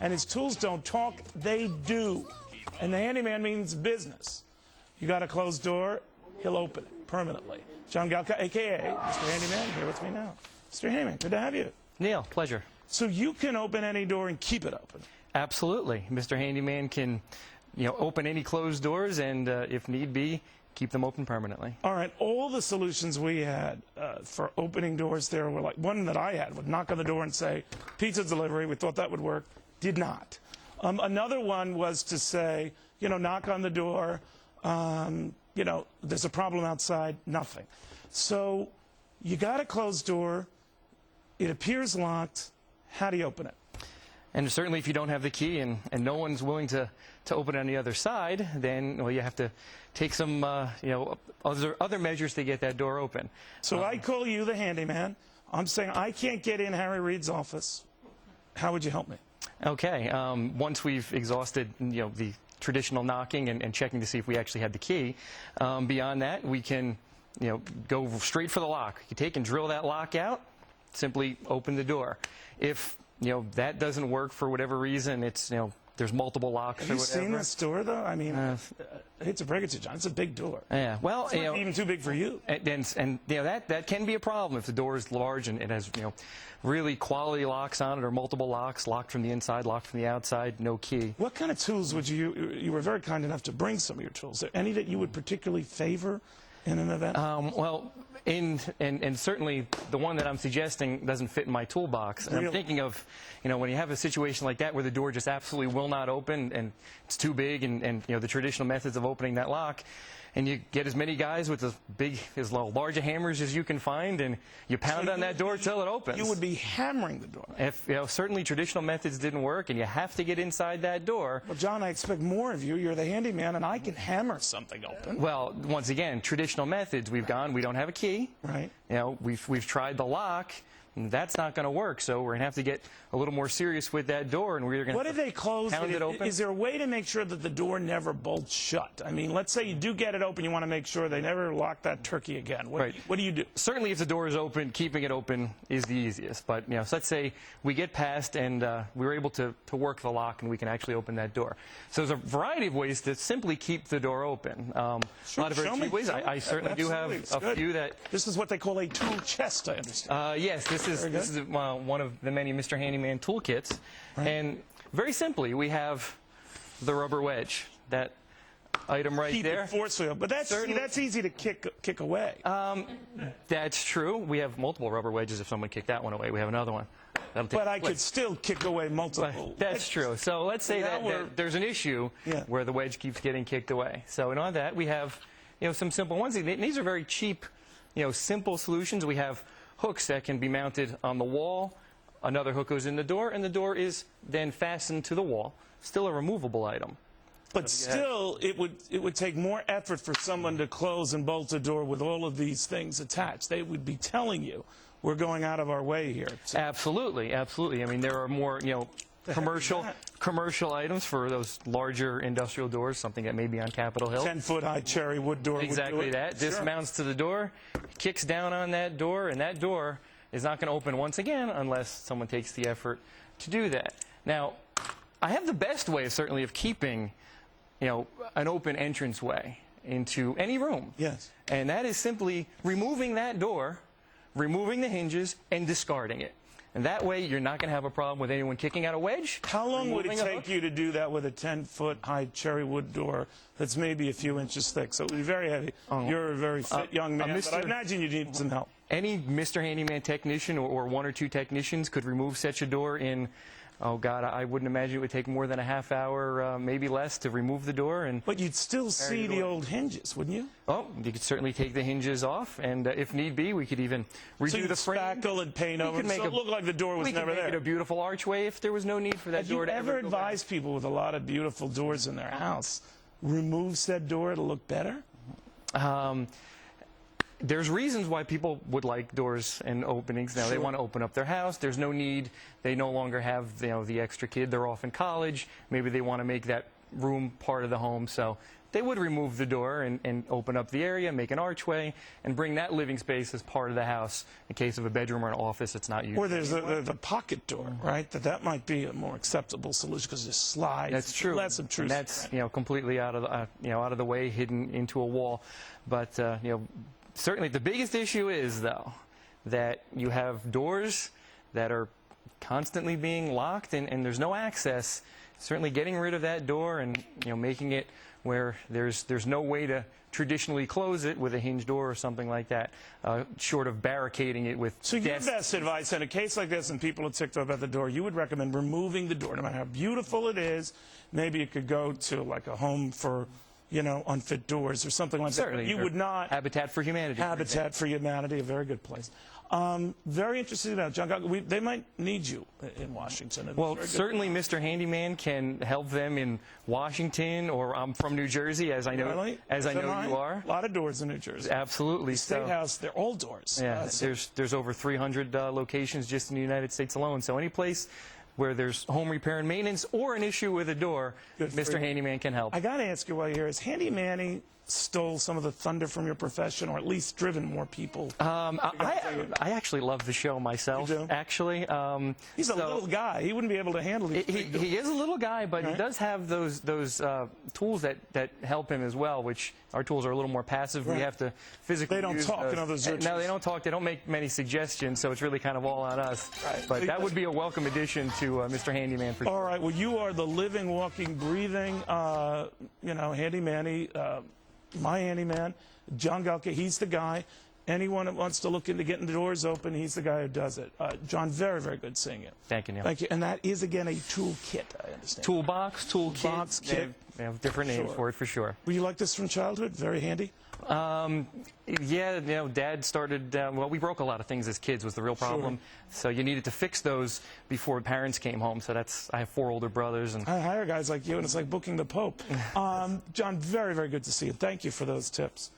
And his tools don't talk, they do. And the handyman means business. You got a closed door, he'll open it permanently. John Galka, a.k.a. Mr. Handyman, here with me now. Mr. Handyman, good to have you. Neil, pleasure. So you can open any door and keep it open? Absolutely. Mr. Handyman can, open any closed doors and, if need be, keep them open permanently. All right. All the solutions we had for opening doors there were like one that I had would knock on the door and say, pizza delivery. We thought that would work. Did not. Another one was to say, knock on the door. There's a problem outside. Nothing. So you got a closed door. It appears locked. How do you open it? And certainly if you don't have the key and no one's willing to open it on the other side, then you have to take some other measures to get that door open. So I call you the handyman. I'm saying I can't get in Harry Reid's office. How would you help me? Okay. Once we've exhausted the traditional knocking and checking to see if we actually had the key, beyond that we can go straight for the lock. You take and drill that lock out, simply open the door. If that doesn't work for whatever reason, it's there's multiple locks. Have you seen this door though? I mean, I hate to break it to you, John. It's a big door. Yeah. Well, it's not even too big for you. And that can be a problem if the door is large and it has really quality locks on it, or multiple locks, locked from the inside, locked from the outside, no key. What kind of tools would you were very kind enough to bring some of your tools. Is there any that you would particularly favor in an event? Well, and certainly the one that I'm suggesting doesn't fit in my toolbox. And I'm thinking of, when you have a situation like that where the door just absolutely will not open and it's too big, and the traditional methods of opening that lock, and you get as many guys with as large hammers as you can find, and you pound on that door till it opens. You would be hammering the door. If certainly traditional methods didn't work, and you have to get inside that door. Well, John, I expect more of you. You're the handyman, and I can hammer something open. Well, once again, traditional methods. We don't have a key. Right. We've tried the lock. That's not going to work, so we're going to have to get a little more serious with that door, and we're going to What if they close pound it open? Is there a way to make sure that the door never bolts shut? I mean, let's say you do get it open, you want to make sure they never lock that turkey again. What do you do? Certainly, if the door is open, keeping it open is the easiest. But so let's say we get past and we're able to work the lock, and we can actually open that door. So there's a variety of ways to simply keep the door open. Sure, a lot of very cheap ways. I certainly do have a few that. This is what they call a tool chest, I understand. Yes, this is one of the many Mr. Handyman toolkits. Right. And very simply, we have the rubber wedge, that item right there. Keep it forcefully, but that's easy to kick away. That's true. We have multiple rubber wedges. If someone kicked that one away, we have another one. But I could still kick away multiple. That's true. So let's say that there's an issue where the wedge keeps getting kicked away. So in all that, we have some simple ones. These are very cheap, simple solutions. We have hooks that can be mounted on the wall. Another hook goes in the door, and the door is then fastened to the wall. Still a removable item. But still, it would take more effort for someone to close and bolt a door with all of these things attached. They would be telling you, we're going out of our way here. Absolutely, absolutely. I mean, there are more, commercial items for those larger industrial doors, something that may be on Capitol Hill. 10-foot high cherry wood door. Exactly that. Sure. This mounts to the door, kicks down on that door, and that door is not going to open once again unless someone takes the effort to do that. Now, I have the best way, certainly, of keeping, an open entranceway into any room. Yes. And that is simply removing that door, removing the hinges, and discarding it. And that way, you're not going to have a problem with anyone kicking out a wedge. How long would it take you to do that with a 10-foot high cherry wood door that's maybe a few inches thick? So it would be very heavy. You're a very fit young man, but I imagine you need some help. Any Mr. Handyman technician or one or two technicians could remove such a door in, oh God, I wouldn't imagine it would take more than a half hour, maybe less, to remove the door. But you'd still see the old hinges, wouldn't you? Oh, you could certainly take the hinges off, and if need be, we could even redo the frame. Spackle and paint over it, so it looked like the door was never there. We could make it a beautiful archway if there was no need for that door to ever go back. Have you ever advised people with a lot of beautiful doors in their house, remove said door to look better? There's reasons why people would like doors and openings. Now, they want to open up their house. There's no need. They no longer have the extra kid. They're off in college. Maybe they want to make that room part of the home. So they would remove the door and open up the area, make an archway, and bring that living space as part of the house in case of a bedroom or an office it's not used. Or there's the pocket door, right? That might be a more acceptable solution because it just slides. That's true. Less obtrusive. And that's completely out of the out of the way, hidden into a wall. But certainly the biggest issue is though that you have doors that are constantly being locked and there's no access. Certainly getting rid of that door and making it where there's no way to traditionally close it with a hinge door or something like that, short of barricading it with So your desks. best advice in a case like this, and people are ticked off at the door, you would recommend removing the door, no matter how beautiful it is. Maybe it could go to like a home for, unfit doors or something like Certainly, that. You would not. Habitat for Humanity. Habitat for Humanity, a very good place. Very interested about John Galt. They might need you in Washington. Well, certainly Mr. Handyman can help them in Washington, or I'm from New Jersey, as I know, Really? as I know you are. A lot of doors in New Jersey. Absolutely. State House, they're all doors. Yeah, there's over 300 locations just in the United States alone. So any place where there's home repair and maintenance or an issue with a door, Mr. Handyman can help. I got to ask you while you're here, is Handy Manny stole some of the thunder from your profession, or at least driven more people? I actually love the show myself. You do? Actually, He's a little guy. He wouldn't be able to handle these big doors. he is a little guy, but he does have those tools that help him as well. Which our tools are a little more passive. Right. We have to physically. They don't use talk, those. in others. No, they don't talk. They don't make many suggestions, so it's really kind of all on us. Right. But that would be a welcome addition to Mr. Handyman for sure. All right. Well, you are the living, walking, breathing, Handy Manny. My handyman, John Galka, he's the guy. Anyone that wants to look into getting the doors open, he's the guy who does it. John, very, very good seeing you. Thank you, Neil. Thank you. And that is, again, a tool kit, I understand. Toolbox, toolkit. Toolbox, kit. They have different names for it, for sure. Were you like this from childhood? Very handy? Yeah, Dad started, well, we broke a lot of things as kids was the real problem. Sure. So you needed to fix those before parents came home. So I have 4 older brothers. And I hire guys like you, and it's like booking the Pope. John, very, very good to see you. Thank you for those tips.